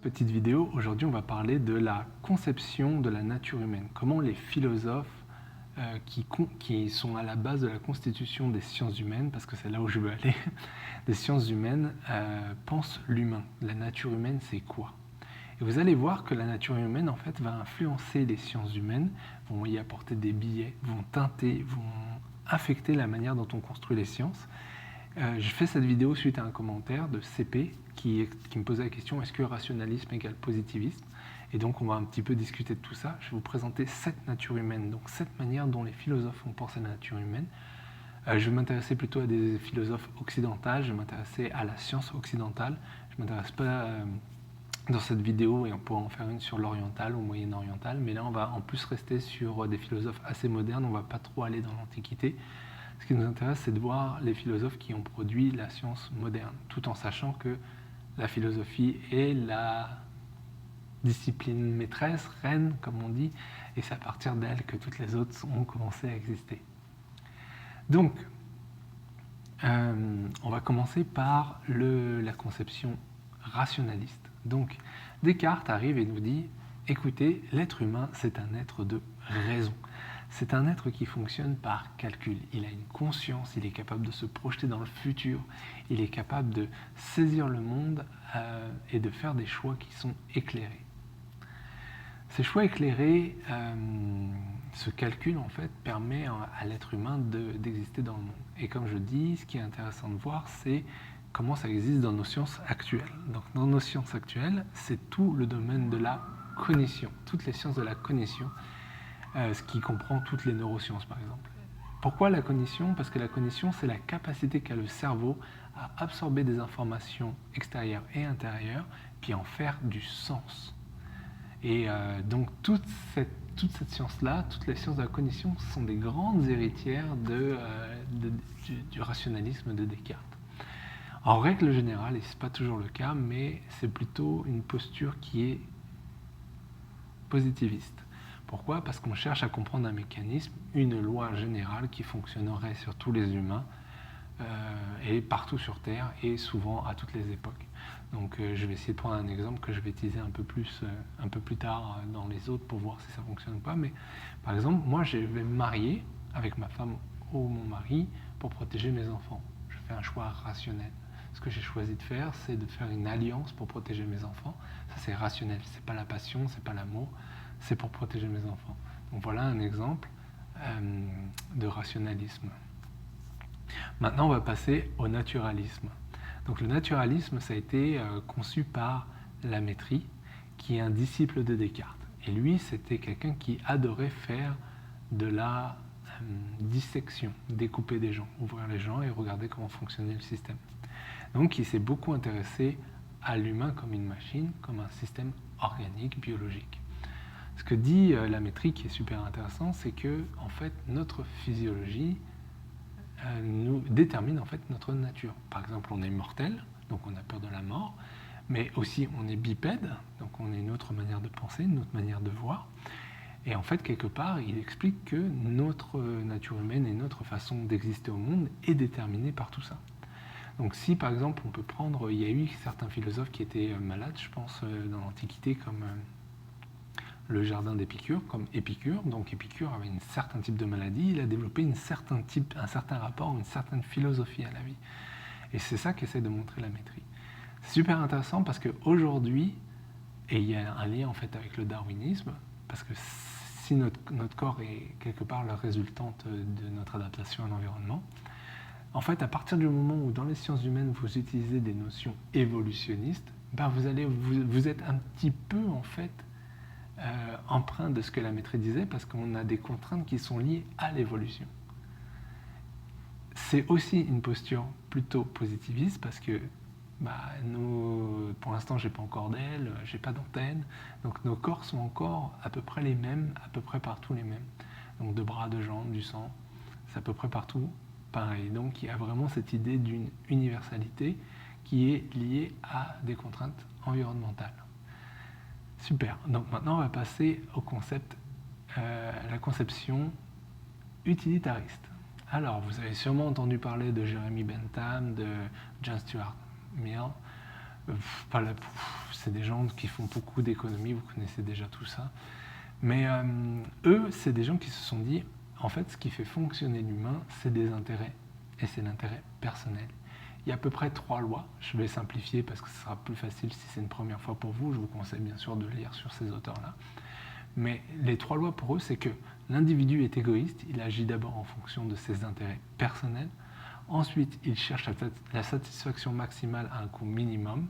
Petite vidéo, aujourd'hui on va parler de la conception de la nature humaine. Comment les philosophes qui sont à la base de la constitution des sciences humaines, parce que c'est là où je veux aller, des sciences humaines, pensent l'humain. La nature humaine, c'est quoi? Et vous allez voir que la nature humaine, en fait, va influencer les sciences humaines, vont y apporter des biais, vont teinter, vont affecter la manière dont on construit les sciences. Je fais cette vidéo suite à un commentaire de CP qui me posait la question: est-ce que rationalisme égale positivisme? Et donc on va un petit peu discuter de tout ça. Je vais vous présenter 7 natures humaines, donc 7 manières dont les philosophes ont pensé la nature humaine. Je vais m'intéresser plutôt à des philosophes occidentaux, je vais m'intéresser à la science occidentale. Je ne m'intéresse pas dans cette vidéo, et on pourra en faire une sur l'oriental ou moyen-oriental, mais là on va en plus rester sur des philosophes assez modernes, on ne va pas trop aller dans l'Antiquité. Ce qui nous intéresse, c'est de voir les philosophes qui ont produit la science moderne, tout en sachant que la philosophie est la discipline maîtresse, reine, comme on dit, et c'est à partir d'elle que toutes les autres ont commencé à exister. Donc, on va commencer par la conception rationaliste. Donc, Descartes arrive et nous dit: écoutez, l'être humain, c'est un être de raison. C'est un être qui fonctionne par calcul. Il a une conscience, il est capable de se projeter dans le futur, il est capable de saisir le monde et de faire des choix qui sont éclairés. Ces choix éclairés, ce calcul en fait permet à l'être humain d'exister dans le monde. Et comme je dis, ce qui est intéressant de voir, c'est comment ça existe dans nos sciences actuelles. Donc dans nos sciences actuelles, c'est tout le domaine de la cognition, toutes les sciences de la cognition, ce qui comprend toutes les neurosciences par exemple. Pourquoi la cognition? Parce que la cognition, c'est la capacité qu'a le cerveau à absorber des informations extérieures et intérieures, puis en faire du sens. Et donc toute cette science-là, toutes les sciences de la cognition sont des grandes héritières du rationalisme de Descartes. En règle générale, et ce n'est pas toujours le cas, mais c'est plutôt une posture qui est positiviste. Pourquoi? Parce qu'on cherche à comprendre un mécanisme, une loi générale qui fonctionnerait sur tous les humains et partout sur Terre et souvent à toutes les époques. Donc je vais essayer de prendre un exemple que je vais utiliser un peu plus tard dans les autres pour voir si ça fonctionne ou pas. Mais par exemple, moi je vais me marier avec ma femme ou mon mari pour protéger mes enfants. Je fais un choix rationnel. Ce que j'ai choisi de faire, c'est de faire une alliance pour protéger mes enfants. Ça c'est rationnel, c'est pas la passion, c'est pas l'amour, c'est pour protéger mes enfants. Donc voilà un exemple de rationalisme. Maintenant, on va passer au naturalisme. Donc le naturalisme, ça a été conçu par Lamétrie, qui est un disciple de Descartes. Et lui, c'était quelqu'un qui adorait faire de la dissection, découper des gens, ouvrir les gens et regarder comment fonctionnait le système. Donc il s'est beaucoup intéressé à l'humain comme une machine, comme un système organique, biologique. Ce que dit Lamétrie, qui est super intéressant, c'est que en fait, notre physiologie nous détermine en fait notre nature. Par exemple, on est mortel, donc on a peur de la mort, mais aussi on est bipède, donc on a une autre manière de penser, une autre manière de voir. Et en fait, quelque part, il explique que notre nature humaine et notre façon d'exister au monde est déterminée par tout ça. Donc si par exemple on peut prendre, il y a eu certains philosophes qui étaient malades, je pense dans l'Antiquité, comme le jardin d'Épicure, comme Épicure. Donc Épicure avait un certain type de maladie, il a développé un certain rapport, une certaine philosophie à la vie. Et c'est ça qu'essaie de montrer Lamétrie. C'est super intéressant parce qu'aujourd'hui, et il y a un lien en fait avec le darwinisme, parce que si notre corps est quelque part la résultante de notre adaptation à l'environnement, en fait, à partir du moment où dans les sciences humaines vous utilisez des notions évolutionnistes, ben vous êtes un petit peu en fait empreint de ce que Lamétrie disait, parce qu'on a des contraintes qui sont liées à l'évolution. C'est aussi une posture plutôt positiviste, parce que nous, pour l'instant, j'ai pas encore d'aile, j'ai pas d'antenne, donc nos corps sont encore à peu près les mêmes, à peu près partout les mêmes. Donc de bras, de jambes, du sang, c'est à peu près partout pareil. Donc il y a vraiment cette idée d'une universalité qui est liée à des contraintes environnementales. Super. Donc maintenant, on va passer au concept, la conception utilitariste. Alors, vous avez sûrement entendu parler de Jeremy Bentham, de John Stuart Mill. c'est des gens qui font beaucoup d'économies, vous connaissez déjà tout ça. Mais eux, c'est des gens qui se sont dit, en fait, ce qui fait fonctionner l'humain, c'est des intérêts, et c'est l'intérêt personnel. Il y a à peu près 3 lois, je vais simplifier parce que ce sera plus facile si c'est une première fois pour vous, je vous conseille bien sûr de lire sur ces auteurs-là. Mais les 3 lois pour eux, c'est que l'individu est égoïste, il agit d'abord en fonction de ses intérêts personnels, ensuite il cherche la satisfaction maximale à un coût minimum,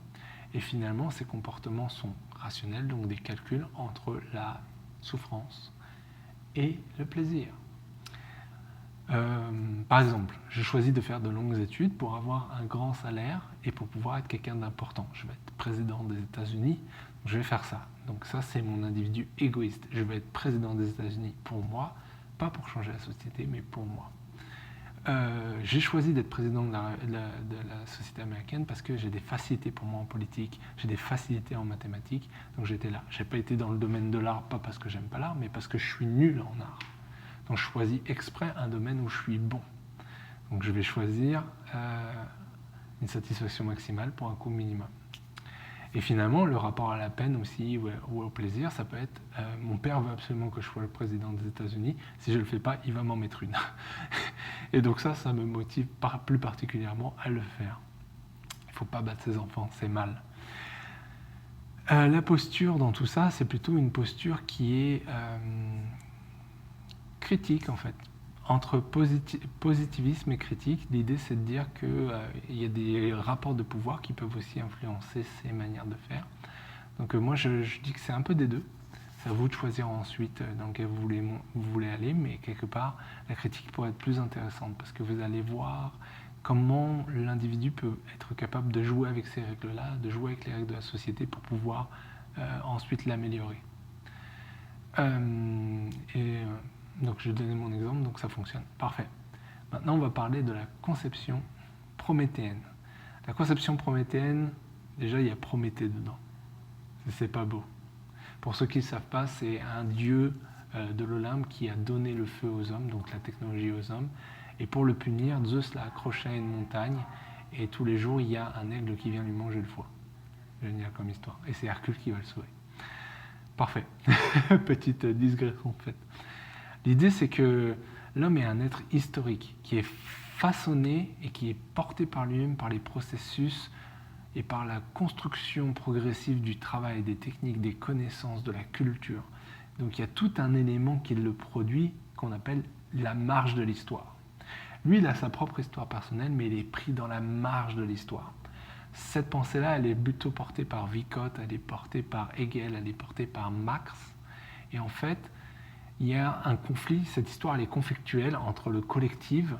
et finalement ses comportements sont rationnels, donc des calculs entre la souffrance et le plaisir. Par exemple, je choisis de faire de longues études pour avoir un grand salaire et pour pouvoir être quelqu'un d'important. Je vais être président des États-Unis, je vais faire ça. Donc ça, c'est mon individu égoïste. Je vais être président des États-Unis pour moi, pas pour changer la société, mais pour moi. J'ai choisi d'être président de la société américaine parce que j'ai des facilités pour moi en politique, j'ai des facilités en mathématiques, donc j'étais là. Je n'ai pas été dans le domaine de l'art, pas parce que j'aime pas l'art, mais parce que je suis nul en art. Donc je choisis exprès un domaine où je suis bon. Donc je vais choisir une satisfaction maximale pour un coût minimum. Et finalement, le rapport à la peine aussi ou au plaisir, ça peut être mon père veut absolument que je sois le président des États-Unis. Si je ne le fais pas, il va m'en mettre une. Et donc ça me motive plus particulièrement à le faire. Il ne faut pas battre ses enfants, c'est mal. La posture dans tout ça, c'est plutôt une posture qui est critique en fait. Entre positivisme et critique, l'idée c'est de dire qu'il y a des rapports de pouvoir qui peuvent aussi influencer ces manières de faire. Donc moi je dis que c'est un peu des deux. C'est à vous de choisir ensuite dans lequel vous voulez aller, mais quelque part la critique pourrait être plus intéressante parce que vous allez voir comment l'individu peut être capable de jouer avec ces règles-là, de jouer avec les règles de la société pour pouvoir ensuite l'améliorer. Donc je vais donner mon exemple, donc ça fonctionne. Parfait. Maintenant, on va parler de la conception prométhéenne. La conception prométhéenne, déjà, il y a Prométhée dedans. C'est pas beau. Pour ceux qui ne savent pas, c'est un dieu de l'Olympe qui a donné le feu aux hommes, donc la technologie aux hommes. Et pour le punir, Zeus l'a accroché à une montagne, et tous les jours, il y a un aigle qui vient lui manger le foie. Génial comme histoire. Et c'est Hercule qui va le sauver. Parfait. Petite digression faite. L'idée, c'est que l'homme est un être historique qui est façonné et qui est porté par lui-même par les processus et par la construction progressive du travail, des techniques, des connaissances, de la culture. Donc il y a tout un élément qui le produit qu'on appelle la marge de l'histoire. Lui, il a sa propre histoire personnelle, mais il est pris dans la marge de l'histoire. Cette pensée-là, elle est plutôt portée par Vicotte, elle est portée par Hegel, elle est portée par Marx. Et en fait, il y a un conflit, cette histoire elle est conflictuelle entre le collectif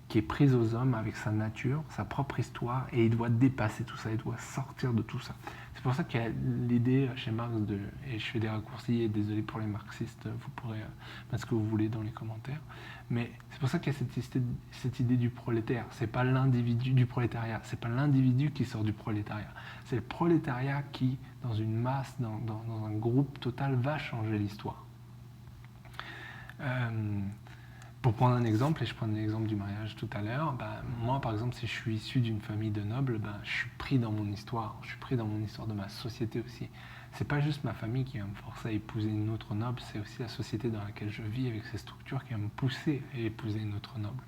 qui est pris aux hommes avec sa nature, sa propre histoire, et il doit dépasser tout ça, il doit sortir de tout ça. C'est pour ça qu'il y a l'idée chez Marx, et je fais des raccourcis, et désolé pour les marxistes, vous pourrez mettre ce que vous voulez dans les commentaires, mais c'est pour ça qu'il y a cette idée du prolétaire. C'est pas l'individu du prolétariat, c'est pas l'individu qui sort du prolétariat, c'est le prolétariat qui, dans une masse, dans un groupe total, va changer l'histoire. Pour prendre un exemple, et je prends l'exemple du mariage tout à l'heure, moi par exemple si je suis issu d'une famille de nobles, je suis pris dans mon histoire, je suis pris dans mon histoire de ma société aussi. C'est pas juste ma famille qui va me forcer à épouser une autre noble, c'est aussi la société dans laquelle je vis avec ses structures qui va me pousser à épouser une autre noble.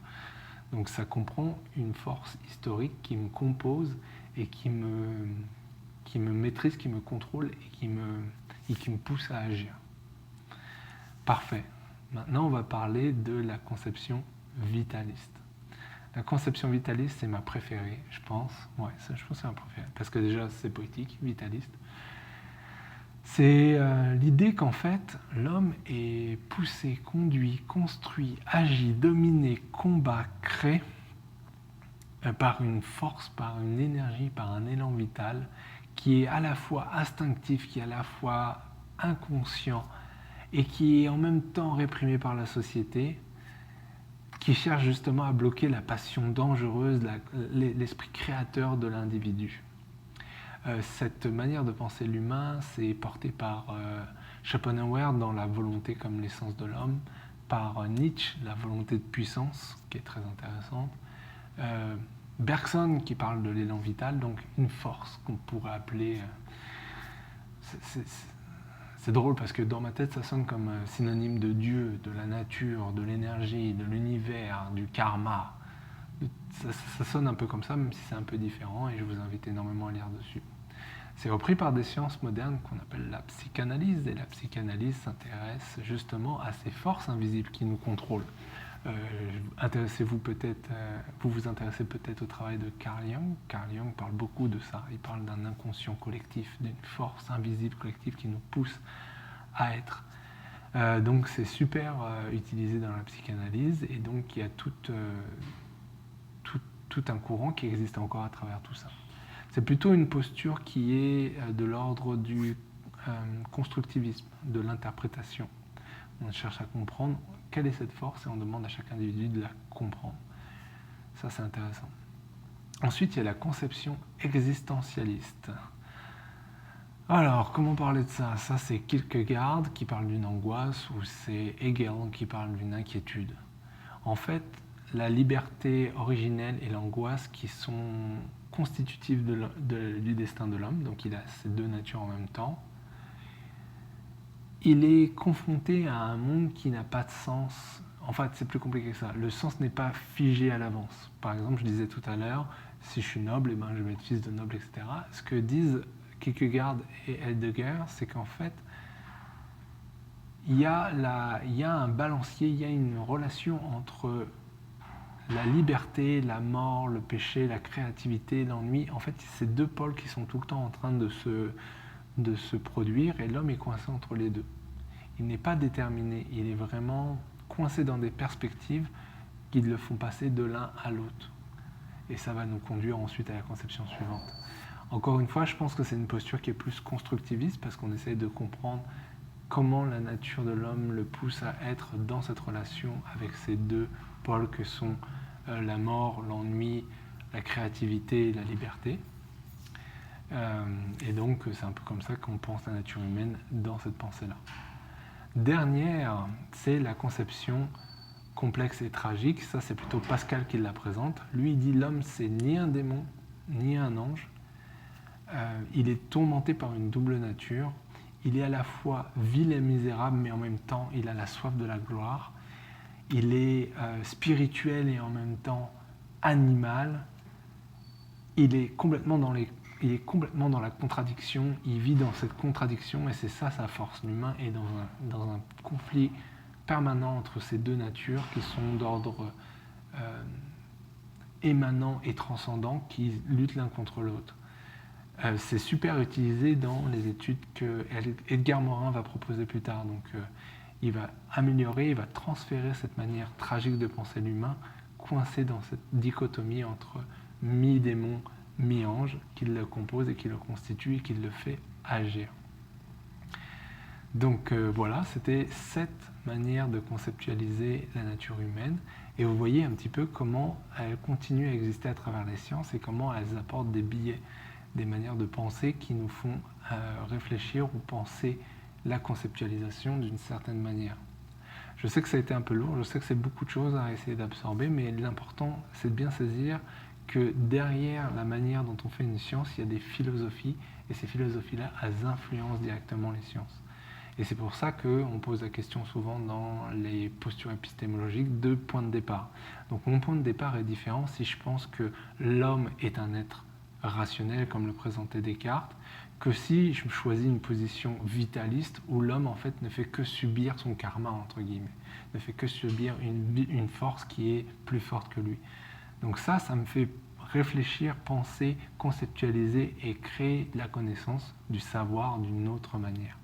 Donc ça comprend une force historique qui me compose et qui me maîtrise, qui me contrôle et qui me pousse à agir. Parfait. Maintenant, on va parler de la conception vitaliste. La conception vitaliste, c'est ma préférée, je pense. Ouais, ça, je pense que c'est ma préférée. Parce que déjà, c'est poétique, vitaliste. C'est l'idée qu'en fait, l'homme est poussé, conduit, construit, agit, dominé, combat, crée par une force, par une énergie, par un élan vital qui est à la fois instinctif, qui est à la fois inconscient, et qui est en même temps réprimé par la société, qui cherche justement à bloquer la passion dangereuse, l'esprit créateur de l'individu. Cette manière de penser l'humain, c'est porté par Schopenhauer dans La volonté comme l'essence de l'homme, par Nietzsche, La volonté de puissance, qui est très intéressante, Bergson qui parle de l'élan vital, donc une force qu'on pourrait appeler c'est drôle parce que dans ma tête, ça sonne comme synonyme de Dieu, de la nature, de l'énergie, de l'univers, du karma. Ça sonne un peu comme ça, même si c'est un peu différent, et je vous invite énormément à lire dessus. C'est repris par des sciences modernes qu'on appelle la psychanalyse, et la psychanalyse s'intéresse justement à ces forces invisibles qui nous contrôlent. Intéressez-vous peut-être, vous vous intéressez peut-être au travail de Carl Jung. Carl Jung parle beaucoup de ça. Il parle d'un inconscient collectif, d'une force invisible collective qui nous pousse à être. Donc c'est super utilisé dans la psychanalyse, et donc il y a tout un courant qui existe encore à travers tout ça. C'est plutôt une posture qui est de l'ordre du constructivisme, de l'interprétation. On cherche à comprendre quelle est cette force et on demande à chaque individu de la comprendre. Ça, c'est intéressant. Ensuite, il y a la conception existentialiste. Alors, comment parler de ça? Ça, c'est Kierkegaard qui parle d'une angoisse, ou c'est Hegel qui parle d'une inquiétude. En fait, la liberté originelle et l'angoisse qui sont constitutives du destin de l'homme, donc il a ces deux natures en même temps, il est confronté à un monde qui n'a pas de sens. En fait, c'est plus compliqué que ça. Le sens n'est pas figé à l'avance. Par exemple, je disais tout à l'heure, si je suis noble, je vais être fils de noble, etc. Ce que disent Kierkegaard et Heidegger, c'est qu'en fait, il y a un balancier, il y a une relation entre la liberté, la mort, le péché, la créativité, l'ennui. En fait, c'est deux pôles qui sont tout le temps en train de se produire, et l'homme est coincé entre les deux. Il n'est pas déterminé, il est vraiment coincé dans des perspectives qui le font passer de l'un à l'autre. Et ça va nous conduire ensuite à la conception suivante. Encore une fois, je pense que c'est une posture qui est plus constructiviste, parce qu'on essaye de comprendre comment la nature de l'homme le pousse à être dans cette relation avec ces deux pôles que sont la mort, l'ennui, la créativité et la liberté. Et donc, c'est un peu comme ça qu'on pense la nature humaine dans cette pensée-là. Dernière, c'est la conception complexe et tragique. Ça, c'est plutôt Pascal qui la présente. Lui, il dit l'homme, c'est ni un démon, ni un ange. Il est tourmenté par une double nature. Il est à la fois vil et misérable, mais en même temps, il a la soif de la gloire. Il est spirituel et en même temps animal. Il est complètement dans la contradiction, il vit dans cette contradiction, et c'est ça sa force. L'humain est dans un conflit permanent entre ces deux natures qui sont d'ordre émanant et transcendant, qui luttent l'un contre l'autre. C'est super utilisé dans les études que Edgar Morin va proposer plus tard. Donc, il va améliorer, il va transférer cette manière tragique de penser l'humain, coincé dans cette dichotomie entre mi-démon, mi-ange, qui le compose et qui le constitue et qui le fait agir. Donc voilà, c'était 7 manières de conceptualiser la nature humaine, et vous voyez un petit peu comment elles continuent à exister à travers les sciences et comment elles apportent des biais, des manières de penser qui nous font réfléchir ou penser la conceptualisation d'une certaine manière. Je sais que ça a été un peu lourd, je sais que c'est beaucoup de choses à essayer d'absorber, mais l'important, c'est de bien saisir que derrière la manière dont on fait une science, il y a des philosophies, et ces philosophies-là, elles influencent directement les sciences. Et c'est pour ça qu'on pose la question souvent dans les postures épistémologiques de point de départ. Donc mon point de départ est différent si je pense que l'homme est un être rationnel, comme le présentait Descartes, que si je choisis une position vitaliste où l'homme en fait ne fait que subir son karma, entre guillemets, ne fait que subir une force qui est plus forte que lui. Donc ça me fait réfléchir, penser, conceptualiser et créer la connaissance du savoir d'une autre manière.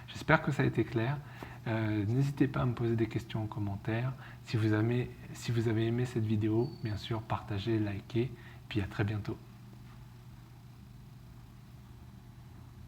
J'espère que ça a été clair. N'hésitez pas à me poser des questions en commentaire. Si vous avez aimé cette vidéo, bien sûr, partagez, likez, puis à très bientôt.